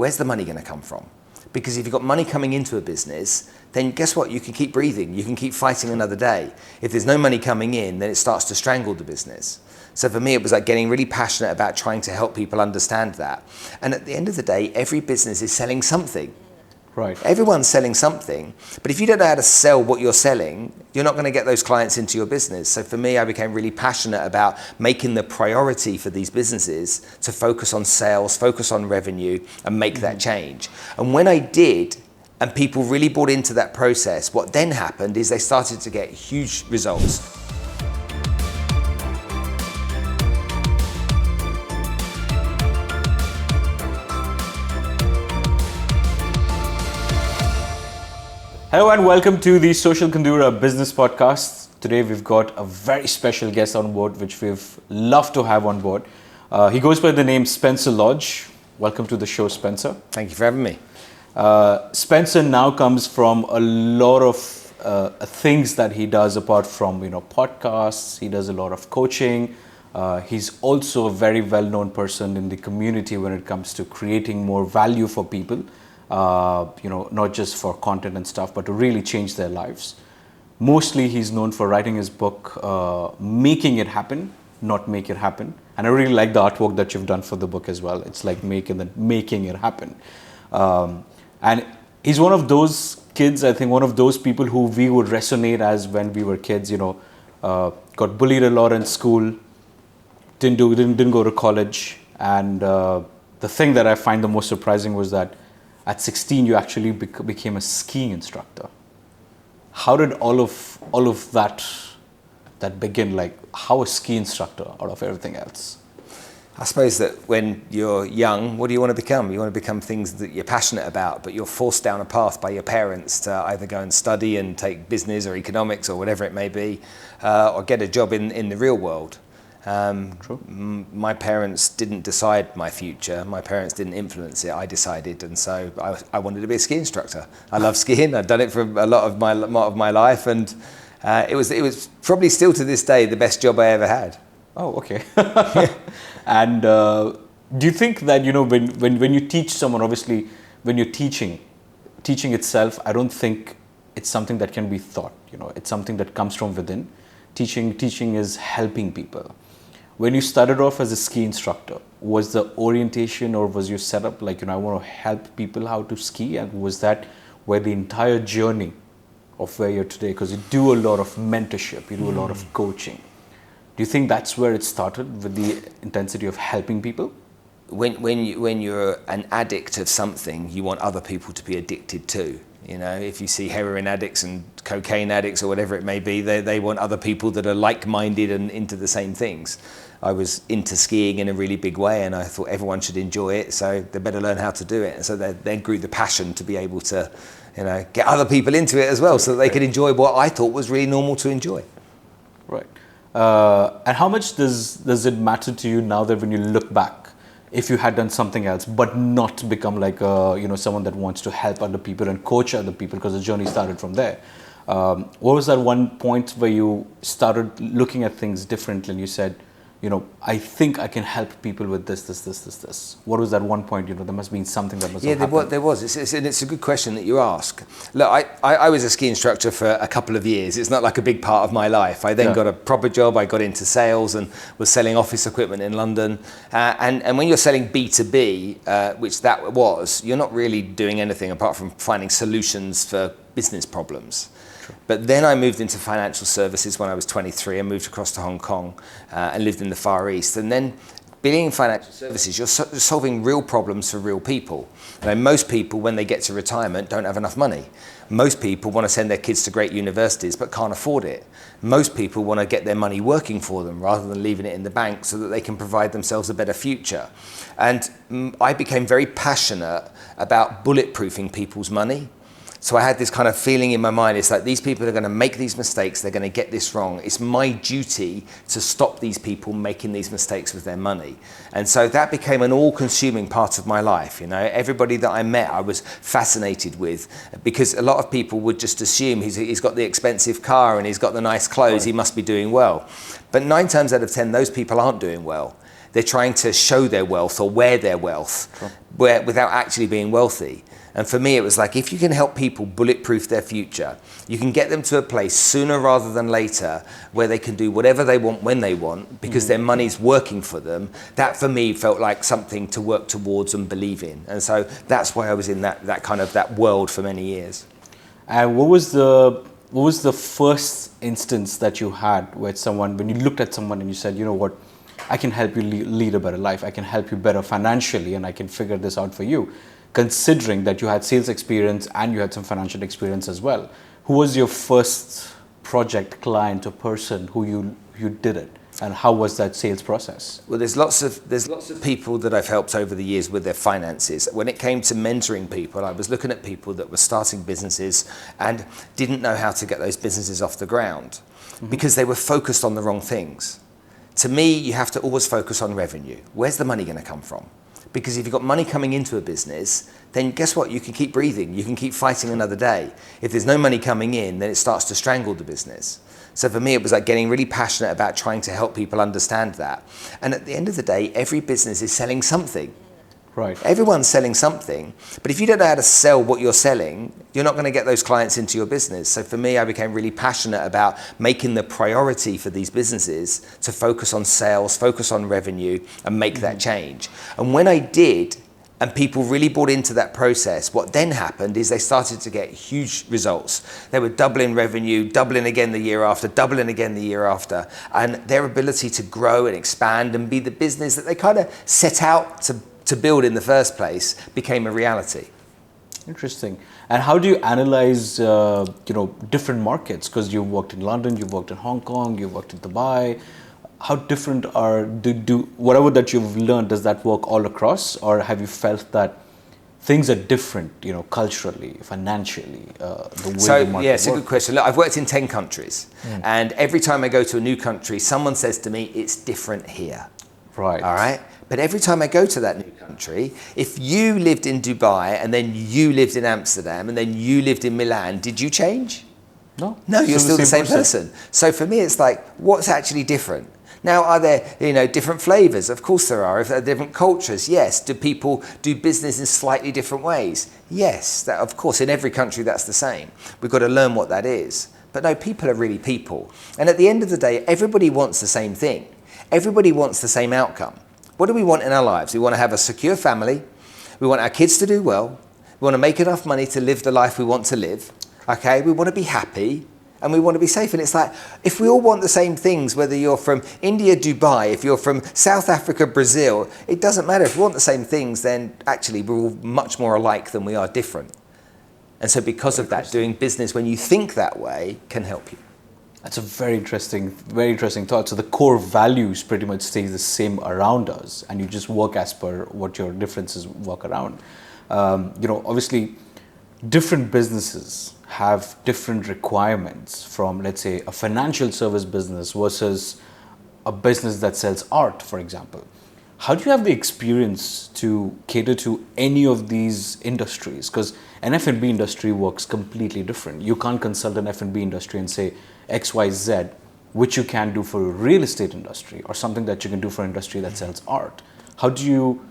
Where's the money going to come from? Because if you've got money coming into a business, then guess what? You can keep breathing. You can keep fighting another day. If there's no money coming in, then it starts to strangle the business. So for me, it was like getting really passionate about trying to help people understand that. And at the end of the day, every business is selling something. Right. Everyone's selling something, but if you don't know how to sell what you're selling, you're not going to get those clients into your business. So for me, I became really passionate about making the priority for these businesses to focus on sales, focus on revenue, and make that change. And when I did, and people really bought into that process, what then happened is they started to get huge results. Hello and welcome to the Social Kandura Business Podcast. Today we've got a very special guest on board, which we've loved to have on board. He goes by the name Spencer Lodge. Welcome to the show, Spencer. Thank you for having me. Spencer now comes from a lot of things that he does apart from podcasts. He does a lot of coaching. He's also a very well-known person in the community when it comes to creating more value for people. Not just for content and stuff, but to really change their lives. Mostly he's known for writing his book, Making It Happen, Not Make It Happen. And I really like the artwork that you've done for the book as well. It's like making it happen. And he's one of those kids, I think one of those people who we would resonate as when we were kids, got bullied a lot in school, didn't go to college. And the thing that I find the most surprising was that at 16, you actually became a skiing instructor. How did all of that begin? Like, how a ski instructor out of everything else? I suppose that when you're young, what do you want to become? You want to become things that you're passionate about, but you're forced down a path by your parents to either go and study and take business or economics or whatever it may be, or get a job in the real world. My parents didn't decide my future. My parents didn't influence it. I decided, and so I wanted to be a ski instructor. I love skiing. I've done it for a lot of my life, and it was probably still to this day the best job I ever had. Oh, okay. And do you think that when you teach someone, obviously, when you're teaching itself, I don't think it's something that can be taught. It's something that comes from within. Teaching is helping people. When you started off as a ski instructor, was the orientation or was your setup like, I want to help people how to ski? And was that where the entire journey of where you're today? Because you do a lot of mentorship, you do a lot of coaching. Do you think that's where it started, with the intensity of helping people? When you're an addict of something, you want other people to be addicted too. If you see heroin addicts and cocaine addicts or whatever it may be, they want other people that are like-minded and into the same things. I was into skiing in a really big way, and I thought everyone should enjoy it, so they better learn how to do it. And so then grew the passion to be able to, get other people into it as well, so that they could enjoy what I thought was really normal to enjoy. Right. And how much does it matter to you now that when you look back, if you had done something else, but not become like someone that wants to help other people and coach other people, because the journey started from there? What was that one point where you started looking at things differently and you said, I think I can help people with this. What was that one point? There must have been something that must have happened. There was. It's a good question that you ask. Look, I was a ski instructor for a couple of years. It's not like a big part of my life. I then got a proper job. I got into sales and was selling office equipment in London. And when you're selling B2B, which that was, you're not really doing anything apart from finding solutions for business problems. But then I moved into financial services when I was 23. I moved across to Hong Kong and lived in the Far East. And then being in financial services, you're solving real problems for real people. Most people, when they get to retirement, don't have enough money. Most people want to send their kids to great universities but can't afford it. Most people want to get their money working for them rather than leaving it in the bank so that they can provide themselves a better future. And I became very passionate about bulletproofing people's money. So I had this kind of feeling in my mind, it's like these people are going to make these mistakes, they're going to get this wrong. It's my duty to stop these people making these mistakes with their money. And so that became an all-consuming part of my life. Everybody that I met, I was fascinated with, because a lot of people would just assume he's got the expensive car and he's got the nice clothes, he must be doing well. But 9 times out of 10, those people aren't doing well. They're trying to show their wealth or wear their wealth. Sure. without actually being wealthy. And for me, it was like, if you can help people bulletproof their future, you can get them to a place sooner rather than later where they can do whatever they want when they want because their money's working for them. That for me felt like something to work towards and believe in. And so that's why I was in that kind of that world for many years. And what was the first instance that you had with someone, when you looked at someone and you said, you know what, I can help you lead a better life, I can help you better financially, and I can figure this out for you, considering that you had sales experience and you had some financial experience as well? Who was your first project client or person who you did it? And how was that sales process? Well, there's lots of people that I've helped over the years with their finances. When it came to mentoring people, I was looking at people that were starting businesses and didn't know how to get those businesses off the ground because they were focused on the wrong things. To me, you have to always focus on revenue. Where's the money going to come from? Because if you've got money coming into a business, then guess what? You can keep breathing. You can keep fighting another day. If there's no money coming in, then it starts to strangle the business. So for me, it was like getting really passionate about trying to help people understand that. And at the end of the day, every business is selling something. Right. Everyone's selling something. But if you don't know how to sell what you're selling, you're not going to get those clients into your business. So for me, I became really passionate about making the priority for these businesses to focus on sales, focus on revenue, and make that change. And when I did, and people really bought into that process, what then happened is they started to get huge results. They were doubling revenue, doubling again the year after, doubling again the year after. And their ability to grow and expand and be the business that they kind of set out to build in the first place became a reality. Interesting. And how do you analyze, different markets? Because you've worked in London, you've worked in Hong Kong, you've worked in Dubai. How different do whatever that you've learned, does that work all across, or have you felt that things are different, culturally, financially, the way the market yeah, it's a works? good question. Look, I've worked in 10 countries, and every time I go to a new country, someone says to me, it's different here. Right. All right? But every time I go to that new country, if you lived in Dubai, and then you lived in Amsterdam, and then you lived in Milan, did you change? No. No, you're still the same person. So for me, it's like, what's actually different? Now, are there, different flavors? Of course there are. If there are different cultures, yes. Do people do business in slightly different ways? Yes, that, of course, in every country that's the same. We've got to learn what that is. But no, people are really people. And at the end of the day, everybody wants the same thing. Everybody wants the same outcome. What do we want in our lives? We want to have a secure family. We want our kids to do well. We want to make enough money to live the life we want to live. Okay, we want to be happy. And we want to be safe. And it's like, if we all want the same things, whether you're from India, Dubai, if you're from South Africa, Brazil, it doesn't matter. If we want the same things, then actually we're all much more alike than we are different. And so because of that, doing business when you think that way can help you. That's a very interesting thought. So the core values pretty much stay the same around us, and you just work as per what your differences work around. Obviously, different businesses have different requirements from, let's say, a financial service business versus a business that sells art, for example. How do you have the experience to cater to any of these industries? Because an F&B industry works completely different. You can't consult an F&B industry and say X, Y, Z, which you can do for a real estate industry or something that you can do for an industry that sells art. How do you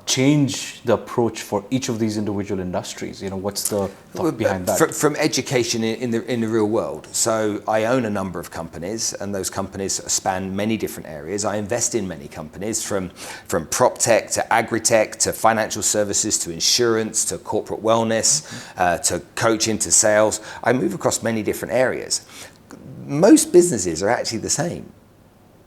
change the approach for each of these individual industries? What's the thought behind that? From education in the real world. So I own a number of companies, and those companies span many different areas. I invest in many companies, from prop tech to agri-tech to financial services to insurance to corporate wellness to coaching to sales. I move across many different areas. Most businesses are actually the same.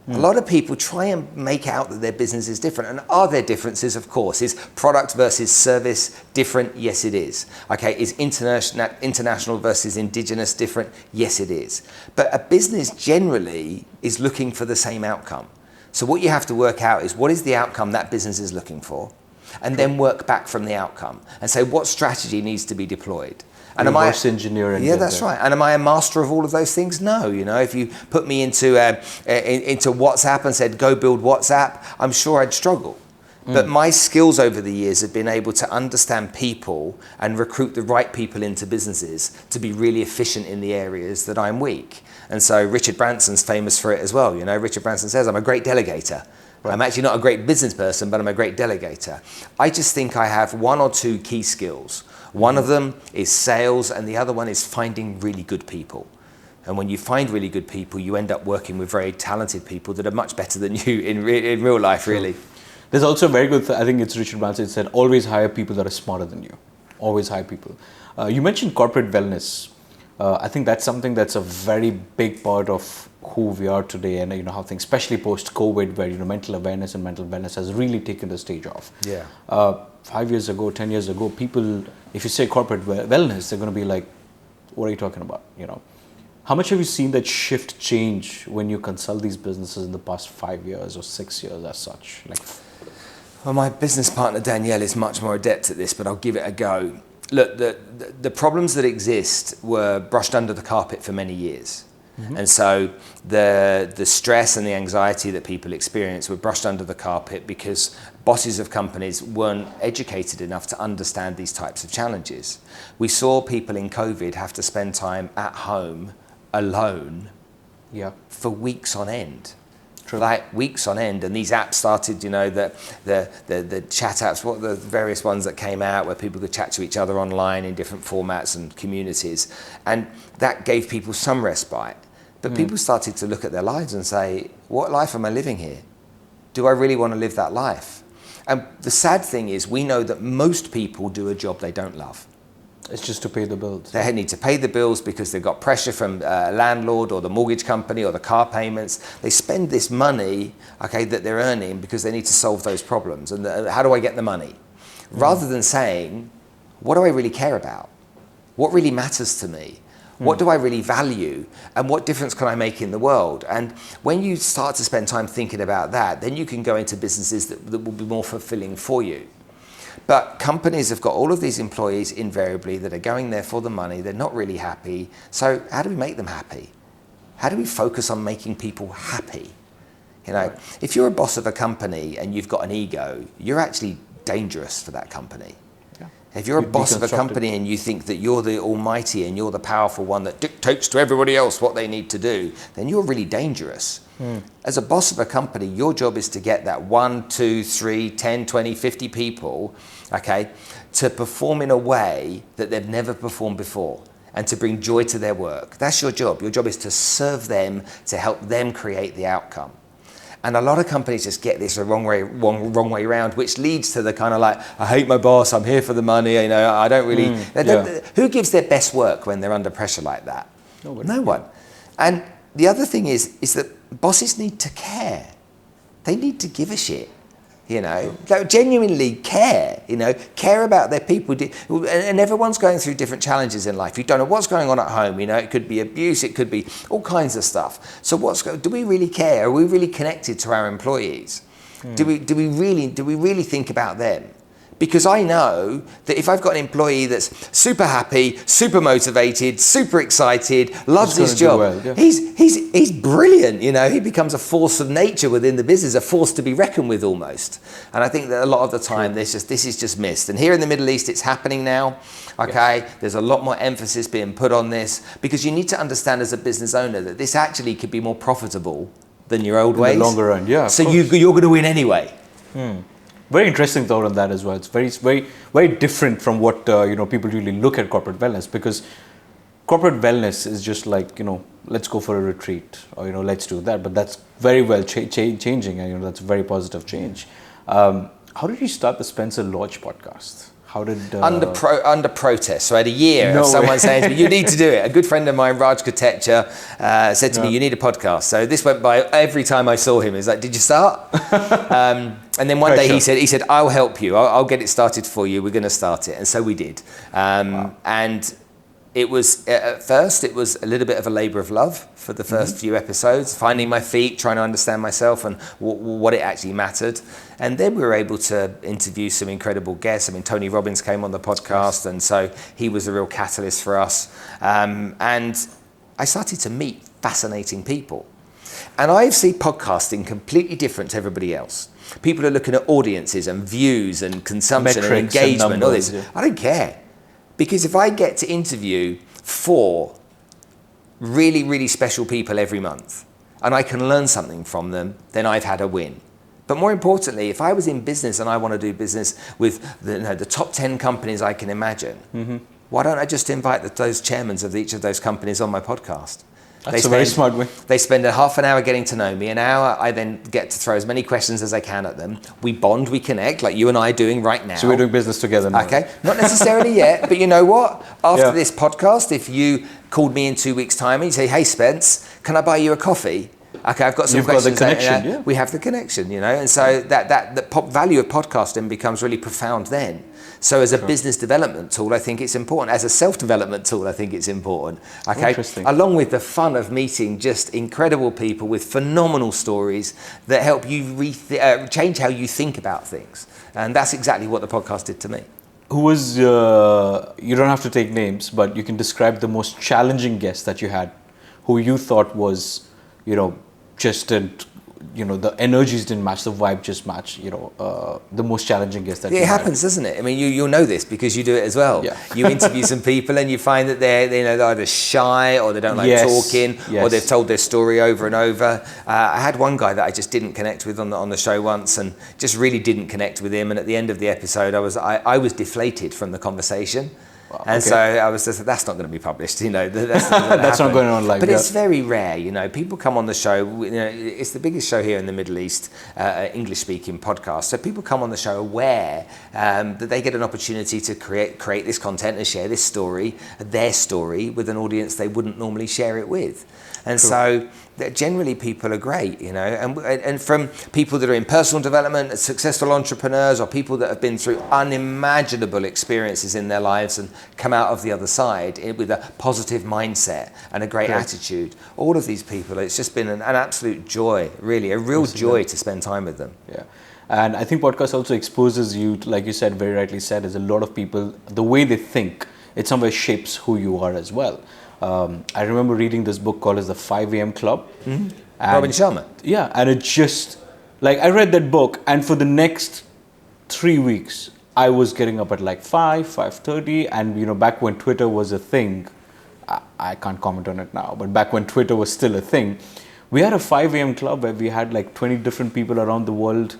A lot of people try and make out that their business is different. And are there differences? Of course. Is product versus service different? Yes, it is. Okay, is international versus indigenous different? Yes, it is. But a business generally is looking for the same outcome. So what you have to work out is, what is the outcome that business is looking for? And then work back from the outcome and say, what strategy needs to be deployed? And reverse engineering. Yeah, that's right. And am I a master of all of those things? No. If you put me into WhatsApp and said, go build WhatsApp, I'm sure I'd struggle. But my skills over the years have been able to understand people and recruit the right people into businesses to be really efficient in the areas that I'm weak. And so Richard Branson's famous for it as well. Richard Branson says, I'm a great delegator. I'm actually not a great business person, but I'm a great delegator. I just think I have one or two key skills. One of them is sales, and the other one is finding really good people. And when you find really good people, you end up working with very talented people that are much better than you in real life, really. There's also a very good, I think it's Richard Branson said, always hire people that are smarter than you. Always hire people. You mentioned corporate wellness. I think that's something that's a very big part of who we are today, and how things, especially post-COVID, where mental awareness and mental wellness has really taken the stage off. Yeah. 5 years ago, 10 years ago, people, if you say corporate wellness, they're going to be like, "What are you talking about?" How much have you seen that shift change when you consult these businesses in the past 5 years or 6 years as such? Well, my business partner Danielle is much more adept at this, but I'll give it a go. Look, the problems that exist were brushed under the carpet for many years. Mm-hmm. And so the stress and the anxiety that people experience were brushed under the carpet because bosses of companies weren't educated enough to understand these types of challenges. We saw people in COVID have to spend time at home alone for weeks on end. True. Like weeks on end, and these apps started, the chat apps, what the various ones that came out where people could chat to each other online in different formats and communities, and that gave people some respite. But people started to look at their lives and say, what life am I living here? Do I really want to live that life? And the sad thing is, we know that most people do a job they don't love. It's just to pay the bills. They need to pay the bills because they've got pressure from landlord or the mortgage company or the car payments. They spend this money, that they're earning because they need to solve those problems. And how do I get the money? Rather than saying, what do I really care about? What really matters to me? What do I really value? And what difference can I make in the world? And when you start to spend time thinking about that, then you can go into businesses that will be more fulfilling for you. But companies have got all of these employees invariably that are going there for the money. They're not really happy. So how do we make them happy? How do we focus on making people happy? If you're a boss of a company and you've got an ego, you're actually dangerous for that company. Yeah. If you're a boss of a company and you think that you're the almighty and you're the powerful one that dictates to everybody else what they need to do, then you're really dangerous. As a boss of a company, your job is to get that 1, 2, 3, 10, 20, 50 people, to perform in a way that they've never performed before and to bring joy to their work. That's your job. Your job is to serve them, to help them create the outcome. And a lot of companies just get this the wrong way around, which leads to the kind of I hate my boss, I'm here for the money, I don't really... Who gives their best work when they're under pressure like that? Nobody. No one. And the other thing is that bosses need to care. They need to give a shit, They genuinely care, care about their people. And everyone's going through different challenges in life. You don't know what's going on at home, it could be abuse, it could be all kinds of stuff. So do we really care? Are we really connected to our employees? Do we really think about them? Because I know that if I've got an employee that's super happy, super motivated, super excited, loves his job, he's brilliant. He becomes a force of nature within the business, a force to be reckoned with almost. And I think that a lot of the time this is just missed. And here in the Middle East, it's happening now. There's a lot more emphasis being put on this because you need to understand as a business owner that this actually could be more profitable than your old ways. In the longer run, yeah. So you're going to win anyway. Very interesting thought on that as well. It's very different from what people really look at corporate wellness, because corporate wellness is just like let's go for a retreat or let's do that. But that's very well changing, and that's a very positive change. How did you start the Spencer Lodge podcast? How did under protest? So I had a year of someone saying to me, "You need to do it." A good friend of mine, Raj Kotecha, said to me, "You need a podcast." So this went by every time I saw him. He's like, "Did you start?" And then one day he said, "I'll help you. I'll get it started for you. We're going to start it." And so we did. And it was at first it was a little bit of a labour of love for the first few episodes, finding my feet, trying to understand myself and what it actually mattered. And then we were able to interview some incredible guests. Tony Robbins came on the podcast, and so he was a real catalyst for us. And I started to meet fascinating people. And I see podcasting completely different to everybody else. People are looking at audiences and views and consumption and engagement and all this. I don't care. Because if I get to interview 4 really, really special people every month and I can learn something from them, then I've had a win. But more importantly, if I was in business and I want to do business with the top 10 companies I can imagine, why don't I just invite those chairmen of each of those companies on my podcast? That's a very smart way. They spend a half an hour getting to know me. An hour, I then get to throw as many questions as I can at them. We bond, we connect, like you and I are doing right now. So we're doing business together now. Okay, not necessarily yet, but you know what? After this podcast, if you called me in 2 weeks' time and you say, hey, Spence, can I buy you a coffee? Okay, I've got some questions. Got the connection, We have the connection, and so the value of podcasting becomes really profound then. So as a business development tool, I think it's important. As a self-development tool, I think it's important. Okay, along with the fun of meeting just incredible people with phenomenal stories that help you change how you think about things. And that's exactly what the podcast did to me. Who was, you don't have to take names, but you can describe the most challenging guest that you had, who you thought was, just didn't, the energies didn't match, the vibe just matched, the most challenging guest that you had. It happens, doesn't it? I mean, you'll know this because you do it as well. Yeah. You interview some people and you find that they're either shy or they don't like talking or they've told their story over and over. I had one guy that I just didn't connect with on the show once and just really didn't connect with him. And at the end of the episode, I was deflated from the so I was just, that's not going to be published, that's not going on live. But it's very rare, people come on the show, it's the biggest show here in the Middle East, English speaking podcast. So people come on the show aware that they get an opportunity to create this content and share this story, their story, with an audience they wouldn't normally share it with. And so generally people are great, and from people that are in personal development, successful entrepreneurs, or people that have been through unimaginable experiences in their lives and come out of the other side with a positive mindset and a great attitude. All of these people, it's just been an absolute joy, really, a real joy to spend time with them. Yeah. And I think podcast also exposes you, like you said, very rightly said, is a lot of people, the way they think, it somewhere shapes who you are as well. I remember reading this book called as the 5 a.m. Club. Mm-hmm. Robin Sharma. Yeah, and it just, I read that book, and for the next 3 weeks, I was getting up at 5:30, and back when Twitter was a thing, I can't comment on it now, but back when Twitter was still a thing, we had a 5 a.m. club where we had 20 different people around the world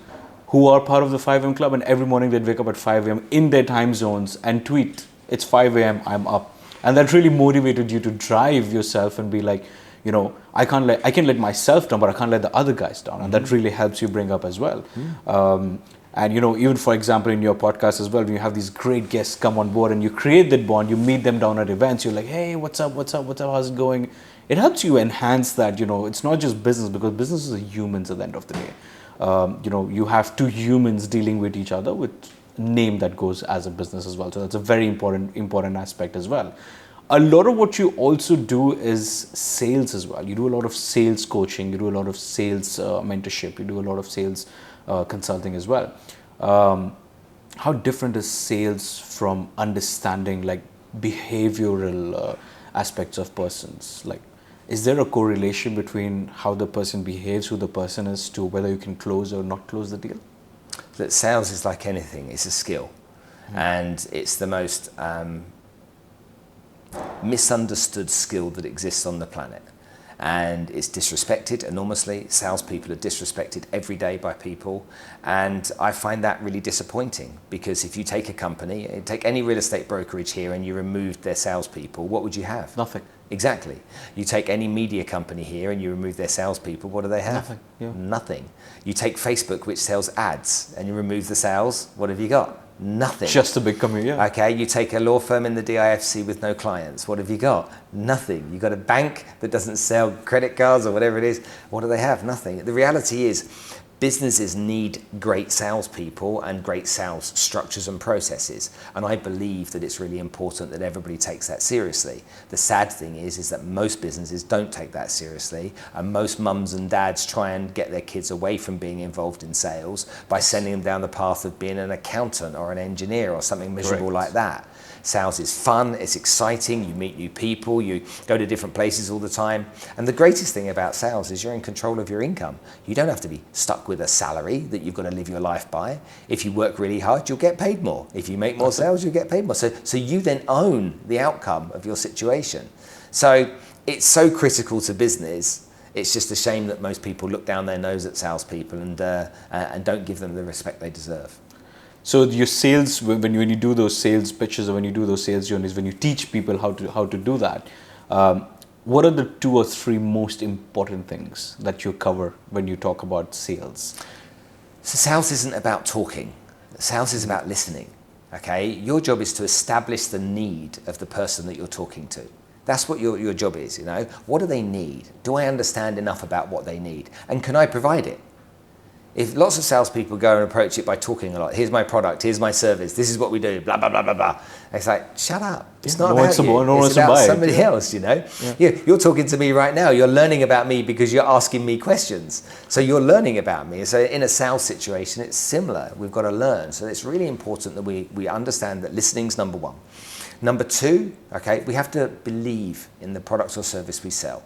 who are part of the 5 a.m. club, and every morning they'd wake up at 5 a.m. in their time zones and tweet, it's 5 a.m., I'm up. And that really motivated you to drive yourself and be I can let myself down, but I can't let the other guys down. And that really helps you bring up as well. And even for example, in your podcast as well, when you have these great guests come on board and you create that bond, you meet them down at events, you're like, hey, what's up, how's it going? It helps you enhance that, it's not just business, because businesses are humans at the end of the day. You have two humans dealing with each other with name that goes as a business as well. So that's a very important aspect as well. A lot of what you also do is sales as well. You do a lot of sales coaching, you do a lot of sales mentorship, you do a lot of sales consulting as well. How different is sales from understanding behavioral aspects of persons? Is there a correlation between how the person behaves, who the person is, to whether you can close or not close the deal? That sales is like anything, it's a skill. And it's the most misunderstood skill that exists on the planet. And it's disrespected enormously. Salespeople are disrespected every day by people. And I find that really disappointing, because if you take a company, take any real estate brokerage here and you removed their salespeople, what would you have? Nothing. Exactly. You take any media company here and you remove their salespeople, what do they have? Nothing. Yeah. Nothing. You take Facebook, which sells ads, and you remove the sales, what have you got? Nothing. Just a big company, yeah. Okay, you take a law firm in the DIFC with no clients, what have you got? Nothing. You got a bank that doesn't sell credit cards or whatever it is, what do they have? Nothing. The reality is, businesses need great salespeople and great sales structures and processes. And I believe that it's really important that everybody takes that seriously. The sad thing is that most businesses don't take that seriously. And most mums and dads try and get their kids away from being involved in sales by sending them down the path of being an accountant or an engineer or something miserable like that. Sales is fun, it's exciting, you meet new people, you go to different places all the time. And the greatest thing about sales is you're in control of your income. You don't have to be stuck with a salary that you've got to live your life by. If you work really hard, you'll get paid more. If you make more sales, you'll get paid more. So you then own the outcome of your situation. So it's so critical to business. It's just a shame that most people look down their nose at salespeople and don't give them the respect they deserve. So your sales, when you do those sales pitches or when you do those sales journeys, when you teach people how to do that, what are the 2 or 3 most important things that you cover when you talk about sales? So sales isn't about talking. Sales is about listening. Okay, your job is to establish the need of the person that you're talking to. That's what your job is. What do they need? Do I understand enough about what they need? And can I provide it? If lots of salespeople go and approach it by talking a lot, here's my product, here's my service, this is what we do, blah, blah, blah, blah, blah. It's like, shut up. It's not about you. It's about somebody else, You're talking to me right now. You're learning about me because you're asking me questions. So you're learning about me. So in a sales situation, it's similar. We've got to learn. So it's really important that we understand that listening's number 1. Number 2, okay, we have to believe in the product or service we sell.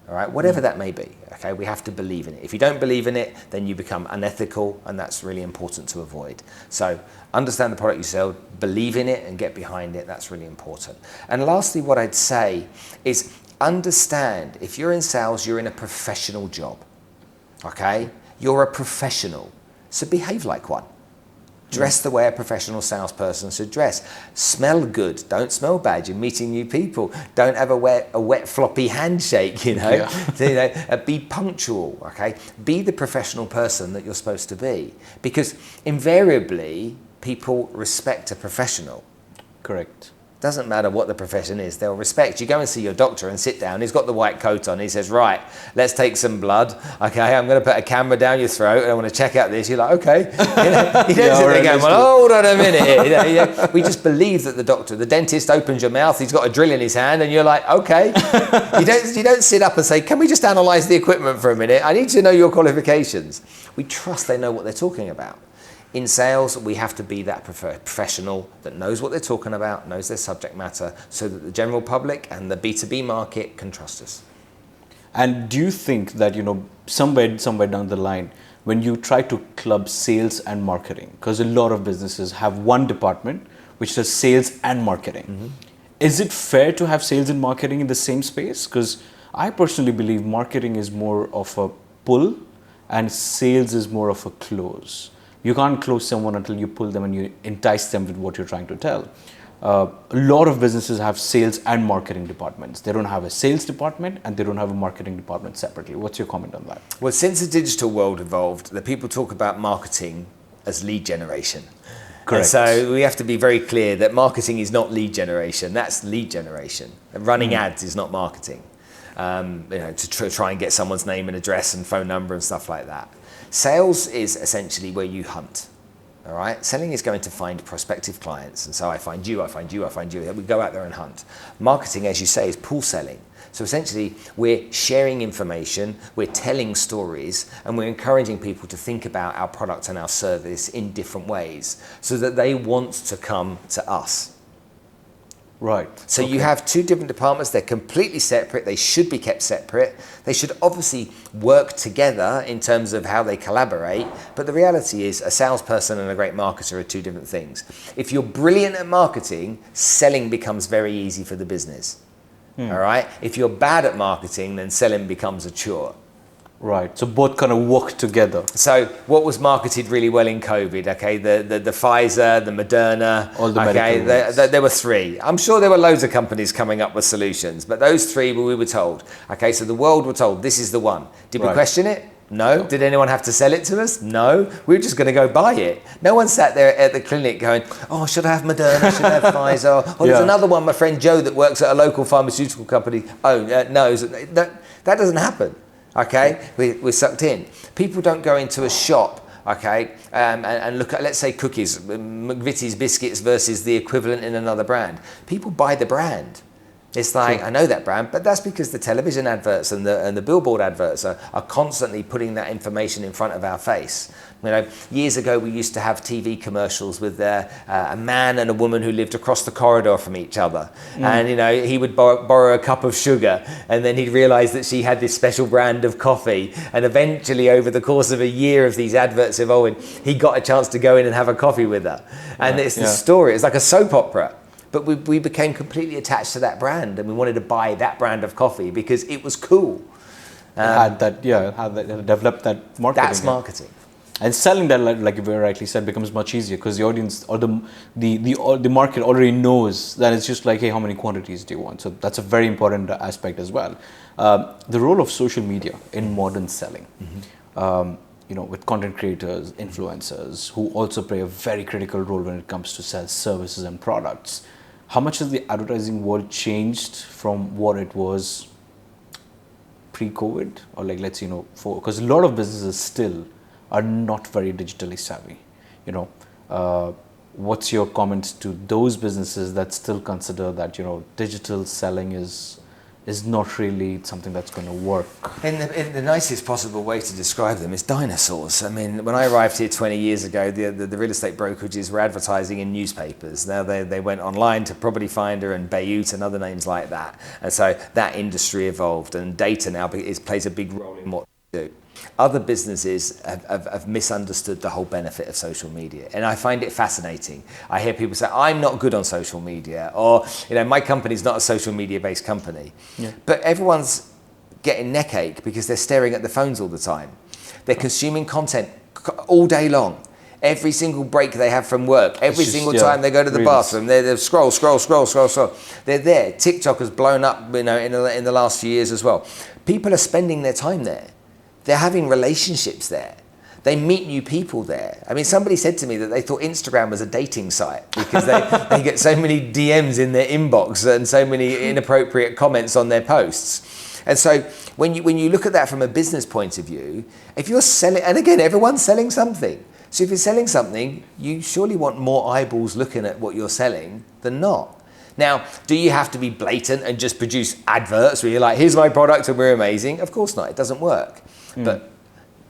All right, whatever that may be, okay, we have to believe in it. If you don't believe in it, then you become unethical, and that's really important to avoid. So understand the product you sell, believe in it, and get behind it. That's really important. And lastly, what I'd say is understand, if you're in sales, you're in a professional job, okay? You're a professional, so behave like one. Dress the way a professional salesperson should dress. Smell good. Don't smell bad. You're meeting new people. Don't have a wet floppy handshake, Be punctual, okay? Be the professional person that you're supposed to be. Because invariably, people respect a professional. Correct. Doesn't matter what the profession is, they'll respect. You go and see your doctor and sit down, he's got the white coat on, he says, right, let's take some blood, okay, I'm going to put a camera down your throat and I want to check out this. You're like, okay. You don't sit there going, well, hold on a minute. We just believe that the dentist opens your mouth, he's got a drill in his hand, and you're like, okay. You don't sit up and say, can we just analyse the equipment for a minute? I need to know your qualifications. We trust they know what they're talking about. In sales, we have to be that professional that knows what they're talking about, knows their subject matter, so that the general public and the B2B market can trust us. And do you think that, somewhere down the line, when you try to club sales and marketing, because a lot of businesses have one department which does sales and marketing, is it fair to have sales and marketing in the same space? Because I personally believe marketing is more of a pull and sales is more of a close. You can't close someone until you pull them and you entice them with what you're trying to tell. A lot of businesses have sales and marketing departments. They don't have a sales department and they don't have a marketing department separately. What's your comment on that? Well, since the digital world evolved, the people talk about marketing as lead generation. Correct. And so we have to be very clear that marketing is not lead generation. That's lead generation. And running ads is not marketing. To try and get someone's name and address and phone number and stuff like that. Sales is essentially where you hunt, all right? Selling is going to find prospective clients. And so I find you, I find you, I find you. We go out there and hunt. Marketing, as you say, is pull selling. So essentially, we're sharing information, we're telling stories, and we're encouraging people to think about our product and our service in different ways so that they want to come to us. Right. So you have 2 different departments. They're completely separate. They should be kept separate. They should obviously work together in terms of how they collaborate. But the reality is a salesperson and a great marketer are 2 different things. If you're brilliant at marketing, selling becomes very easy for the business. All right. If you're bad at marketing, then selling becomes a chore. Right. So both kind of work together. So what was marketed really well in COVID? Okay, the Pfizer, the Moderna. All the medical there were 3. I'm sure there were loads of companies coming up with solutions, but those 3 we were told. Okay, so the world were told this is the one. Did we question it? No. Did anyone have to sell it to us? No. We were just going to go buy it. No one sat there at the clinic going, oh, should I have Moderna? Should I have Pfizer? Oh, there's another one, my friend Joe, that works at a local pharmaceutical company. Oh, no. That doesn't happen. Okay, we're sucked in. People don't go into a shop, okay, and look at, let's say, cookies, McVitie's biscuits versus the equivalent in another brand. People buy the brand. It's like, I know that brand, but that's because the television adverts and the billboard adverts are constantly putting that information in front of our face. Years ago we used to have TV commercials with a man and a woman who lived across the corridor from each other. And, he would borrow a cup of sugar and then he'd realize that she had this special brand of coffee. And eventually over the course of a year of these adverts evolving, he got a chance to go in and have a coffee with her. And it's the story. It's like a soap opera. But we became completely attached to that brand and we wanted to buy that brand of coffee because it was cool. developed that marketing. That's marketing. And selling that, like you very rightly said, becomes much easier because the audience or the market already knows that it's just like, hey, how many quantities do you want? So that's a very important aspect as well. The role of social media in modern selling. With content creators, influencers, who also play a very critical role when it comes to sell services and products. How much has the advertising world changed from what it was pre-COVID? Or because a lot of businesses still are not very digitally savvy. What's your comments to those businesses that still consider that, digital selling is not really something that's going to work? In the nicest possible way to describe them is dinosaurs. I mean, when I arrived here 20 years ago, the real estate brokerages were advertising in newspapers. Now they went online to Property Finder and Bayut and other names like that. And so that industry evolved, and data now plays a big role in what they do. Other businesses have misunderstood the whole benefit of social media, and I find it fascinating. I hear people say, I'm not good on social media, or my company's not a social media based company. Yeah. But everyone's getting neck ache because they're staring at the phones all the time. They're consuming content all day long. Every single break they have from work, every single time they go to the bathroom, they scroll. They're there. TikTok has blown up, in the last few years as well. People are spending their time there. They're having relationships there. They meet new people there. I mean, somebody said to me that they thought Instagram was a dating site because they get so many DMs in their inbox and so many inappropriate comments on their posts. And so when you look at that from a business point of view, if you're selling, and again, everyone's selling something. So if you're selling something, you surely want more eyeballs looking at what you're selling than not. Now, do you have to be blatant and just produce adverts where you're like, here's my product and we're amazing? Of course not, it doesn't work. But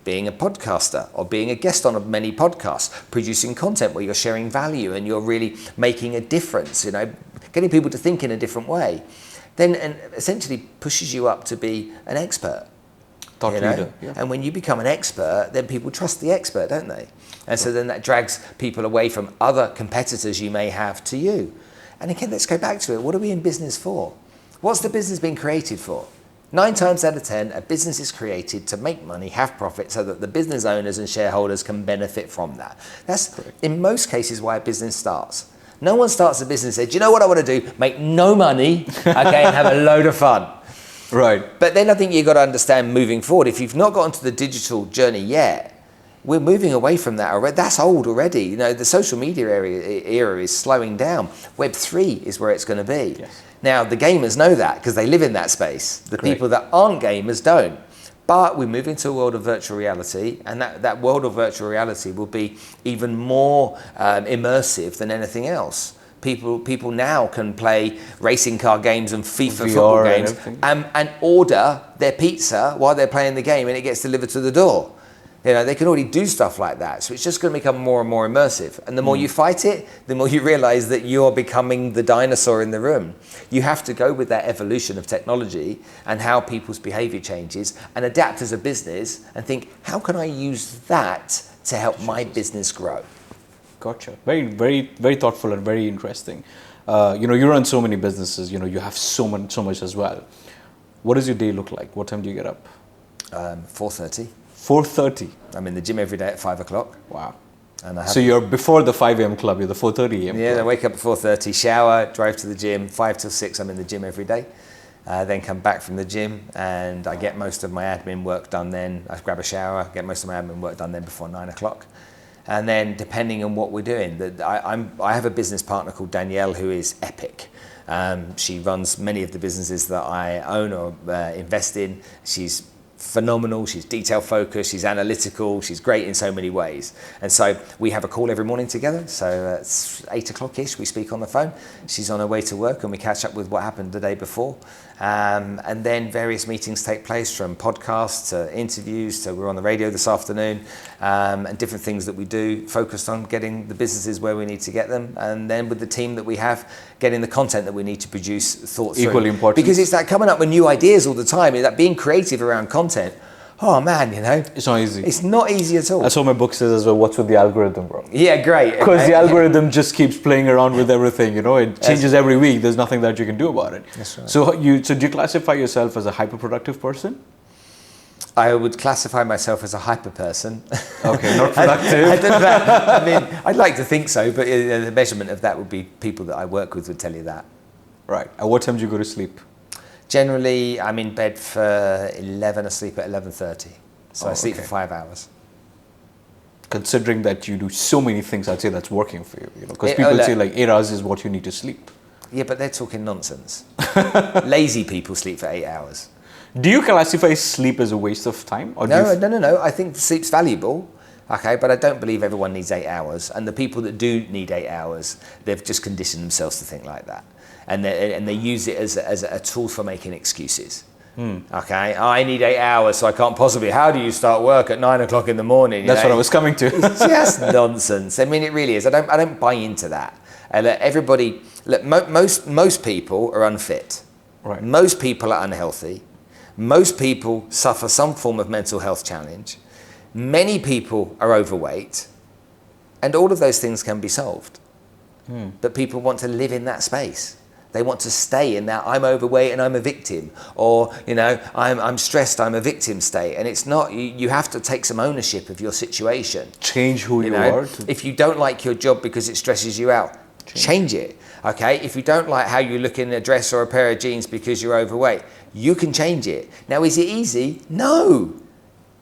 being a podcaster or being a guest on many podcasts, producing content where you're sharing value and you're really making a difference, getting people to think in a different way, then essentially pushes you up to be an expert. Thought leader. Yeah. And when you become an expert, then people trust the expert, don't they? And so then that drags people away from other competitors you may have to you. And again, let's go back to it. What are we in business for? What's the business being created for? 9 times out of 10, a business is created to make money, have profit, so that the business owners and shareholders can benefit from that. That's correct. In most cases why a business starts. No one starts a business and says, do you know what I want to do? Make no money, okay, and have a load of fun. Right. But then I think you've got to understand moving forward, if you've not got onto the digital journey yet, we're moving away from that already. That's old already. The social media era is slowing down. Web 3 is where it's going to be. Yes. Now, the gamers know that because they live in that space. The people that aren't gamers don't. But we move into a world of virtual reality, and that world of virtual reality will be even more immersive than anything else. People now can play racing car games and FIFA football games and order their pizza while they're playing the game and it gets delivered to the door. They can already do stuff like that. So it's just going to become more and more immersive. And the more you fight it, the more you realize that you're becoming the dinosaur in the room. You have to go with that evolution of technology and how people's behavior changes and adapt as a business and think, how can I use that to help my business grow? Gotcha. Very, very, very thoughtful and very interesting. You run so many businesses, you have so much as well. What does your day look like? What time do you get up? 4:30. 4:30. I'm in the gym every day at 5 o'clock. Wow. So you're before the 5 a.m. club, you're the 4:30 a.m. Yeah, club. I wake up at 4:30, shower, drive to the gym, 5 till 6 I'm in the gym every day. Then come back from the gym and I get most of my admin work done then. I grab a shower, get most of my admin work done then before 9 o'clock. And then depending on what we're doing, I have a business partner called Danielle who is epic. She runs many of the businesses that I own or invest in. She's phenomenal, she's detail focused, she's analytical, she's great in so many ways. And so we have a call every morning together. So it's 8 o'clock-ish, we speak on the phone. She's on her way to work and we catch up with what happened the day before. And then various meetings take place, from podcasts to interviews to we're on the radio this afternoon, and different things that we do focused on getting the businesses where we need to get them. And then with the team that we have, getting the content that we need to produce thought through. Equally important. Because it's that coming up with new ideas all the time, it's that being creative around content. Oh man, It's not easy. It's not easy at all. That's what my book says as well. What's with the algorithm, bro? Yeah, great. Because the algorithm just keeps playing around with everything, It changes every week. There's nothing that you can do about it. That's right. So do you classify yourself as a hyperproductive person? I would classify myself as a hyper person. Okay, not productive. I don't know. I mean, I'd like to think so, but the measurement of that would be people that I work with would tell you that. Right. At what time do you go to sleep? Generally, I'm in bed for 11, asleep at 11:30. So I sleep okay. for 5 hours. Considering that you do so many things, I'd say that's working for you. Because Yeah, people look. say like 8 hours is what you need to sleep. Yeah, but they're talking nonsense. Lazy people sleep for 8 hours. Do you classify sleep as a waste of time? Or No. I think sleep's valuable. Okay, but I don't believe everyone needs 8 hours. And the people that do need 8 hours, they've just conditioned themselves to think like that. And they use it as a tool for making excuses. Okay, I need 8 hours, so I can't possibly. How do you start work at 9 o'clock in the morning? That's what I was coming to. It's just nonsense. I mean, it really is. I don't buy into that. Everybody, look, most people are unfit. Right. Most people are unhealthy. Most people suffer some form of mental health challenge. Many people are overweight. And all of those things can be solved. But people want to live in that space. They want to stay in that I'm overweight and I'm a victim, or I'm stressed, I'm a victim state. And it's not. You have to take some ownership of your situation. Change who you are. If you don't like your job because it stresses you out, change it. Okay. If you don't like how you look in a dress or a pair of jeans because you're overweight, you can change it. Now, is it easy? No,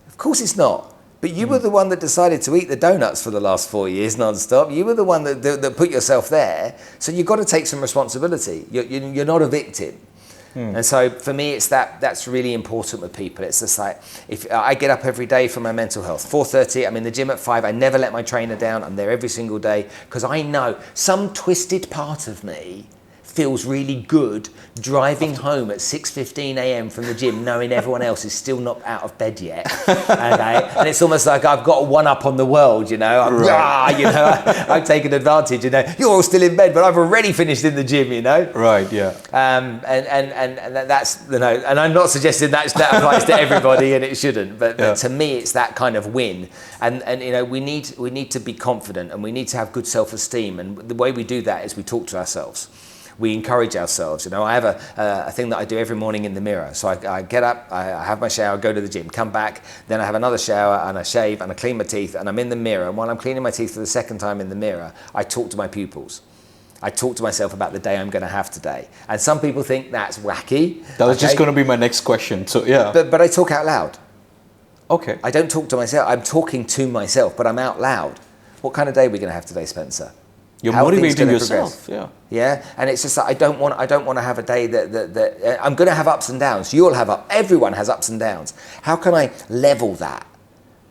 of course it's not. But you were the one that decided to eat the donuts for the last 4 years non-stop. You were the one that put yourself there. So you've got to take some responsibility. You're not a victim. And so for me, it's that's really important with people. It's just like, if I get up every day for my mental health, 4:30, I'm in the gym at 5. I never let my trainer down. I'm there every single day because I know some twisted part of me feels really good driving home at 6:15 a.m. from the gym, knowing everyone else is still not out of bed yet. Okay, and it's almost like I've got a one up on the world. I'm taking advantage. You're all still in bed, but I've already finished in the gym. Right. Yeah. And that's and I'm not suggesting that applies to everybody, and it shouldn't. But to me, it's that kind of win. And we need to be confident, and we need to have good self-esteem. And the way we do that is we talk to ourselves. We encourage ourselves. I have a thing that I do every morning in the mirror. So I get up, I have my shower, go to the gym, come back, then I have another shower and I shave and I clean my teeth and I'm in the mirror. And while I'm cleaning my teeth for the second time in the mirror, I talk to my pupils. I talk to myself about the day I'm going to have today. And some people think that's wacky. That was just going to be my next question. So yeah. But I talk out loud. Okay. I don't talk to myself. I'm talking to myself, but I'm out loud. What kind of day are we going to have today, Spencer? You're motivating yourself, yeah. And it's just that I don't want to have a day that I'm going to have ups and downs. Everyone has ups and downs. How can I level that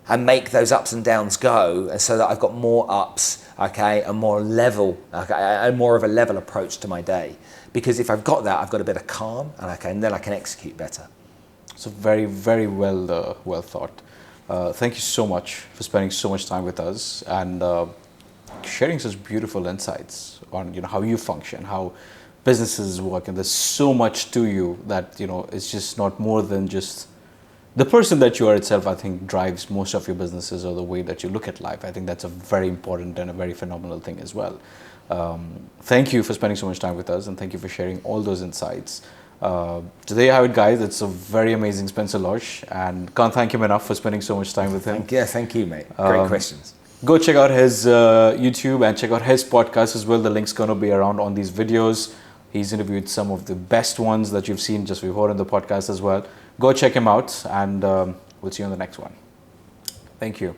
and make those ups and downs go, and so that I've got more ups, okay, and more level, okay, and more of a level approach to my day. Because if I've got that, I've got a bit of calm, and then I can execute better. So very, very well thought. Thank you so much for spending so much time with us and sharing such beautiful insights on how you function, how businesses work, and there's so much to you that it's just not more than just the person that you are itself. I think drives most of your businesses, or the way that you look at life. I think that's a very important and a very phenomenal thing as well. Thank you for spending so much time with us, and thank you for sharing all those insights. There you have it, guys. It's a very amazing Spencer Losh, and can't thank him enough for spending so much time with him. Thank you, mate. Great questions. Go check out his YouTube and check out his podcast as well. The link's going to be around on these videos. He's interviewed some of the best ones that you've seen, we've heard on the podcast as well. Go check him out, and we'll see you on the next one. Thank you.